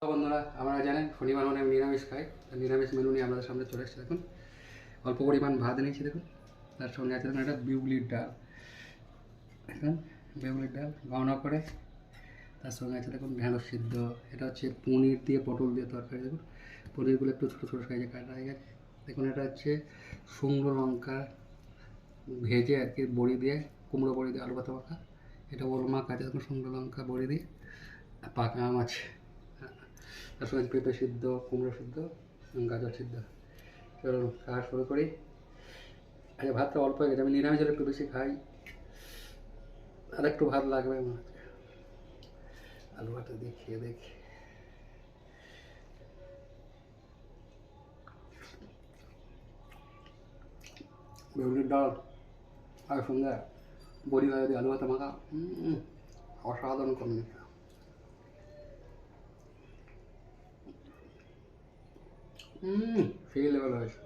বন্ধুরা, আমরা জানেন শনিবার মানে নিরামিষ খাই। নিরামিষ মেনু নিয়ে আমাদের সামনে চলে এসেছে। দেখুন, অল্প পরিমাণ ভাত নিয়েছি। দেখুন, তার সঙ্গে আছে দেখুন একটা বিউলির ডাল। দেখুন, বিউলির ডাল গাওনা করে, তার সঙ্গে আছে দেখুন ঢেঁড়স সিদ্ধ। এটা হচ্ছে পনির দিয়ে পটল দিয়ে তরকারি। দেখুন, পনিরগুলো একটু ছোটো ছোটো সাইজে কাটা হয়ে গেছে। দেখুন, এটা হচ্ছে শুকনো লঙ্কা ভেজে আর কি বড়ি দিয়ে, কুমড়ো বড়ি দিয়ে আলু ভাতে মাখা। এটা ওল মাখ আছে দেখুন, শুকনো লঙ্কা বড়ি দিয়ে। পাকা আম আছে, তার সঙ্গে পেঁপে সিদ্ধ, কুমড়ো সিদ্ধ, গাজর সিদ্ধ। চলুন খাওয়া শুরু করি। আচ্ছা, ভাতটা অল্প হয়ে গেছে, আমি নিরামিষ হলে একটু বেশি খাই, আর একটু ভাত লাগবে মনে হচ্ছে। আলু ভাতটা দিয়ে খেয়ে দেখি। বেগুনের ডাল আর সঙ্গে বড়ি ভাজা দিয়ে আলু ভাতে মাখা, অসাধারণ কম্বিনেশন। সেই লেভেল হয়েছে।